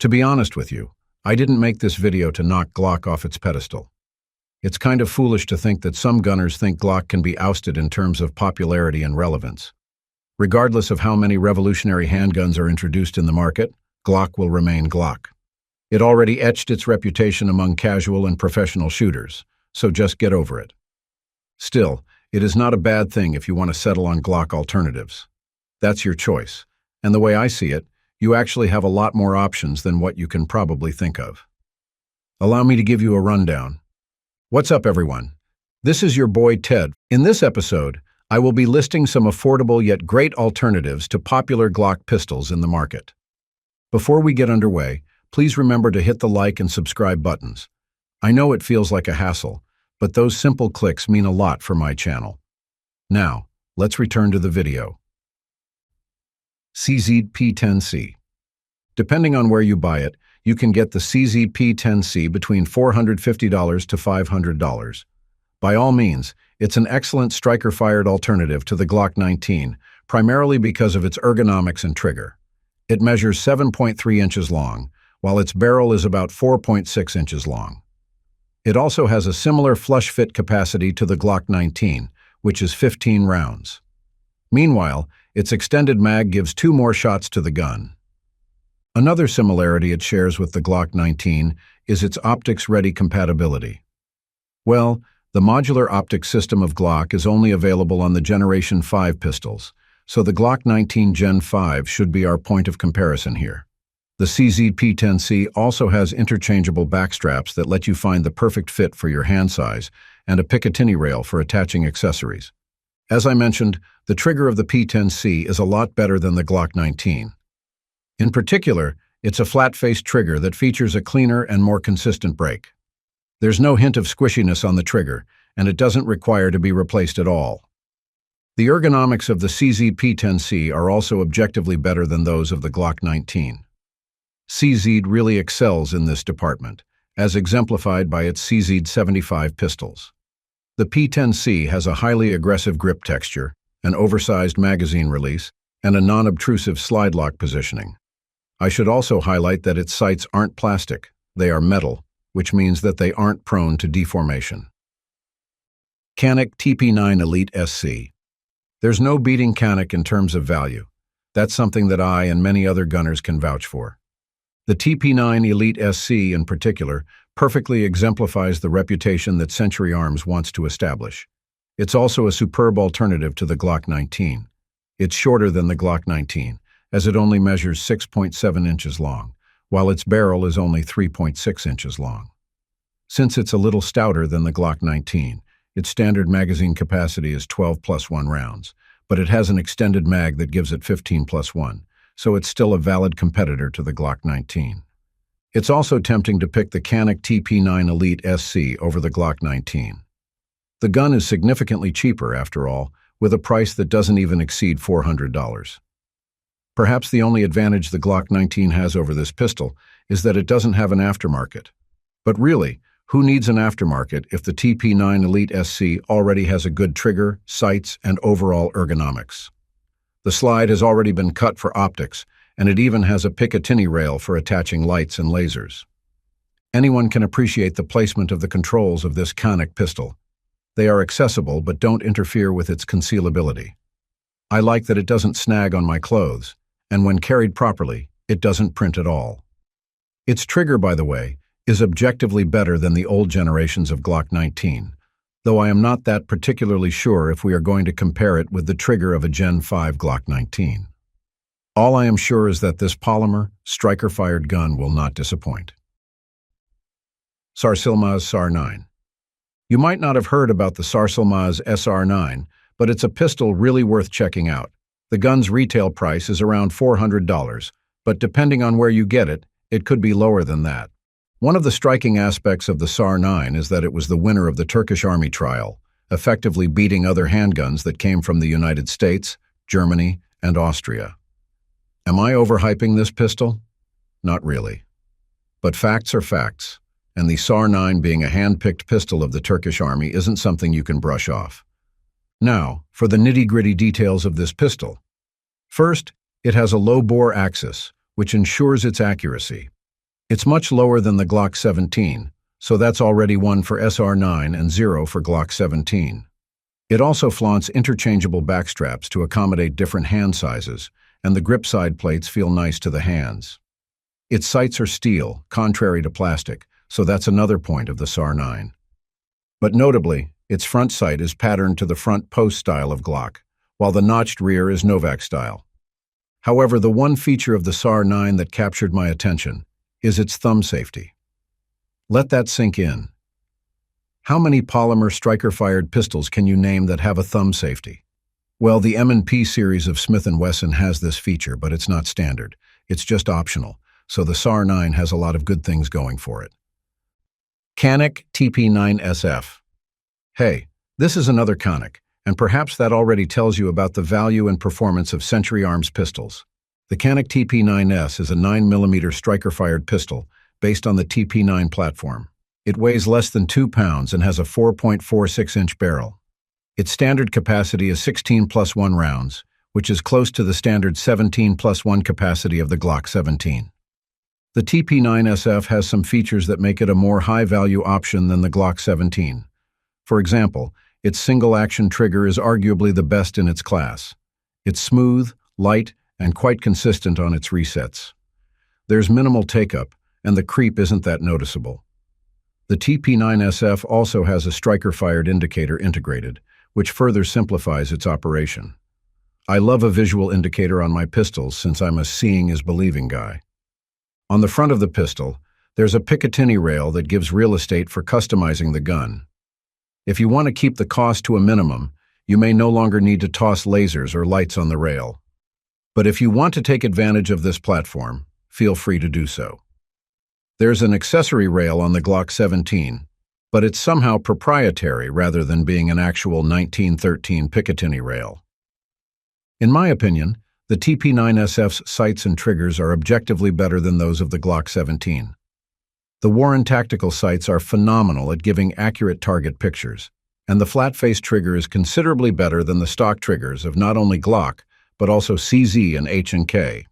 To be honest with you, I didn't make this video to knock Glock off its pedestal. It's kind of foolish to think that some gunners think Glock can be ousted in terms of popularity and relevance. Regardless of how many revolutionary handguns are introduced in the market, Glock will remain Glock. It already etched its reputation among casual and professional shooters, so just get over it. Still, it is not a bad thing if you want to settle on Glock alternatives. That's your choice, and the way I see it, you actually have a lot more options than what you can probably think of. Allow me to give you a rundown. What's up, everyone? This is your boy Ted. In this episode, I will be listing some affordable yet great alternatives to popular Glock pistols in the market. Before we get underway, please remember to hit the like and subscribe buttons. I know it feels like a hassle, but those simple clicks mean a lot for my channel. Now, let's return to the video. SIG P320. Depending on where you buy it, you can get the SIG P320 between $450 to $500. By all means, it's an excellent striker-fired alternative to the Glock 19, primarily because of its ergonomics and trigger. It measures 7.3 inches long, while its barrel is about 4.6 inches long. It also has a similar flush-fit capacity to the Glock 19, which is 15 rounds. Meanwhile, its extended mag gives 2 more shots to the gun. Another similarity it shares with the Glock 19 is its optics-ready compatibility. Well, the modular optics system of Glock is only available on the Generation 5 pistols, so the Glock 19 Gen 5 should be our point of comparison here. The SIG P320 also has interchangeable backstraps that let you find the perfect fit for your hand size and a Picatinny rail for attaching accessories. As I mentioned, the trigger of the P320 is a lot better than the Glock 19. In particular, it's a flat-faced trigger that features a cleaner and more consistent break. There's no hint of squishiness on the trigger, and it doesn't require to be replaced at all. The ergonomics of the SIG P320 are also objectively better than those of the Glock 19. SIG really excels in this department, as exemplified by its SIG 75 pistols. The P320 has a highly aggressive grip texture, an oversized magazine release, and a non-obtrusive slide lock positioning. I should also highlight that its sights aren't plastic, they are metal, which means that they aren't prone to deformation. Canik TP9 Elite SC. There's no beating Canik in terms of value. That's something that I and many other gunners can vouch for. The TP9 Elite SC, in particular, perfectly exemplifies the reputation that Century Arms wants to establish. It's also a superb alternative to the Glock 19. It's shorter than the Glock 19, as it only measures 6.7 inches long, while its barrel is only 3.6 inches long. Since it's a little stouter than the Glock 19, its standard magazine capacity is 12+1 rounds, but it has an extended mag that gives it 15+1, so it's still a valid competitor to the Glock 19. It's also tempting to pick the Canik TP9 Elite SC over the Glock 19. The gun is significantly cheaper, after all, with a price that doesn't even exceed $400. Perhaps the only advantage the Glock 19 has over this pistol is that it doesn't have an aftermarket. But really, who needs an aftermarket if the TP9 Elite SC already has a good trigger, sights, and overall ergonomics? The slide has already been cut for optics, and it even has a Picatinny rail for attaching lights and lasers. Anyone can appreciate the placement of the controls of this Canik pistol. They are accessible but don't interfere with its concealability. I like that it doesn't snag on my clothes, and when carried properly, it doesn't print at all. Its trigger, by the way, is objectively better than the old generations of Glock 19, though I am not that particularly sure if we are going to compare it with the trigger of a Gen 5 Glock 19. All I am sure is that this polymer, striker-fired gun will not disappoint. Sarsilmaz SAR-9. You might not have heard about the Sarsilmaz SR-9, but it's a pistol really worth checking out. The gun's retail price is around $400, but depending on where you get it, it could be lower than that. One of the striking aspects of the SAR-9 is that it was the winner of the Turkish Army trial, effectively beating other handguns that came from the United States, Germany, and Austria. Am I overhyping this pistol? Not really. But facts are facts, and the SAR-9 being a hand-picked pistol of the Turkish Army isn't something you can brush off. Now, for the nitty-gritty details of this pistol. First, it has a low-bore axis, which ensures its accuracy. It's much lower than the Glock 17, so that's already 1 for SR9 and 0 for Glock 17. It also flaunts interchangeable backstraps to accommodate different hand sizes, and the grip side plates feel nice to the hands. Its sights are steel, contrary to plastic, so that's another point of the SAR9. But notably, its front sight is patterned to the front post style of Glock, while the notched rear is Novak style. However, the one feature of the SAR9 that captured my attention is its thumb safety. Let that sink in. How many polymer striker-fired pistols can you name that have a thumb safety? Well, the M&P series of Smith & Wesson has this feature, but it's not standard. It's just optional, so the SAR9 has a lot of good things going for it. Canik TP9SF. Hey, this is another Canik, and perhaps that already tells you about the value and performance of Century Arms pistols. The Canik TP9S is a 9mm striker-fired pistol based on the TP9 platform. It weighs less than 2 pounds and has a 4.46-inch barrel. Its standard capacity is 16+1 rounds, which is close to the standard 17+1 capacity of the Glock 17. The TP9SF has some features that make it a more high-value option than the Glock 17. For example, its single-action trigger is arguably the best in its class. It's smooth, light, and quite consistent on its resets. There's minimal take-up, and the creep isn't that noticeable. The TP9SF also has a striker-fired indicator integrated, which further simplifies its operation. I love a visual indicator on my pistols since I'm a seeing is believing guy. On the front of the pistol, there's a Picatinny rail that gives real estate for customizing the gun. If you want to keep the cost to a minimum, you may no longer need to toss lasers or lights on the rail. But if you want to take advantage of this platform, feel free to do so. There's an accessory rail on the Glock 17, but it's somehow proprietary rather than being an actual 1913 Picatinny rail. In my opinion, the TP9SF's sights and triggers are objectively better than those of the Glock 17. The Warren tactical sights are phenomenal at giving accurate target pictures, and the flat-face trigger is considerably better than the stock triggers of not only Glock, but also CZ and H&K.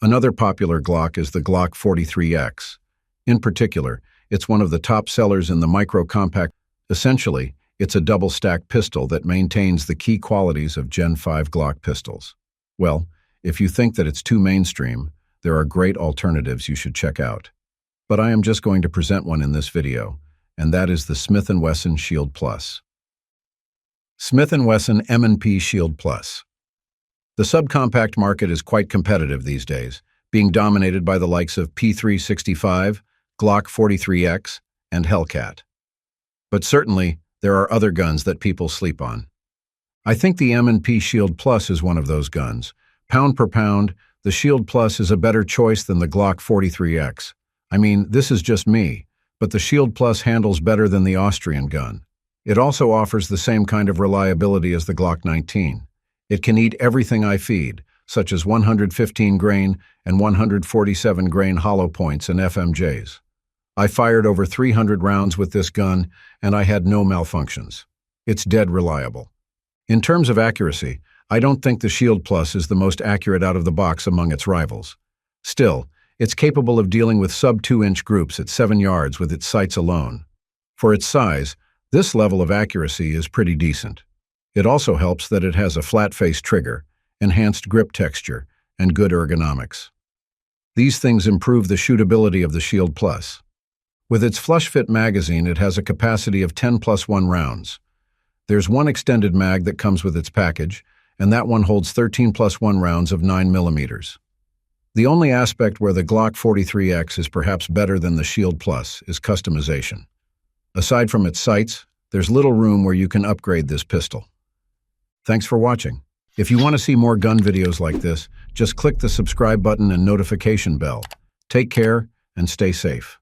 Another popular Glock is the Glock 43X. In particular, it's one of the top sellers in the micro-compact. Essentially, it's a double-stack pistol that maintains the key qualities of Gen 5 Glock pistols. Well, if you think that it's too mainstream, there are great alternatives you should check out. But I am just going to present one in this video, and that is the Smith & Wesson Shield Plus. Smith & Wesson M&P Shield Plus. The subcompact market is quite competitive these days, being dominated by the likes of P365, Glock 43X, and Hellcat. But certainly, there are other guns that people sleep on. I think the M&P Shield Plus is one of those guns. Pound per pound, the Shield Plus is a better choice than the Glock 43X. I mean, this is just me, but the Shield Plus handles better than the Austrian gun. It also offers the same kind of reliability as the Glock 19. It can eat everything I feed, such as 115 grain and 147 grain hollow points and FMJs. I fired over 300 rounds with this gun, and I had no malfunctions. It's dead reliable. In terms of accuracy, I don't think the Shield Plus is the most accurate out of the box among its rivals. Still, it's capable of dealing with sub-2-inch groups at 7 yards with its sights alone. For its size, this level of accuracy is pretty decent. It also helps that it has a flat-face trigger, enhanced grip texture, and good ergonomics. These things improve the shootability of the Shield Plus. With its flush-fit magazine, it has a capacity of 10+1 rounds. There's one extended mag that comes with its package, and that one holds 13+1 rounds of 9mm. The only aspect where the Glock 43X is perhaps better than the Shield Plus is customization. Aside from its sights, there's little room where you can upgrade this pistol. Thanks for watching. If you want to see more gun videos like this, just click the subscribe button and notification bell. Take care and stay safe.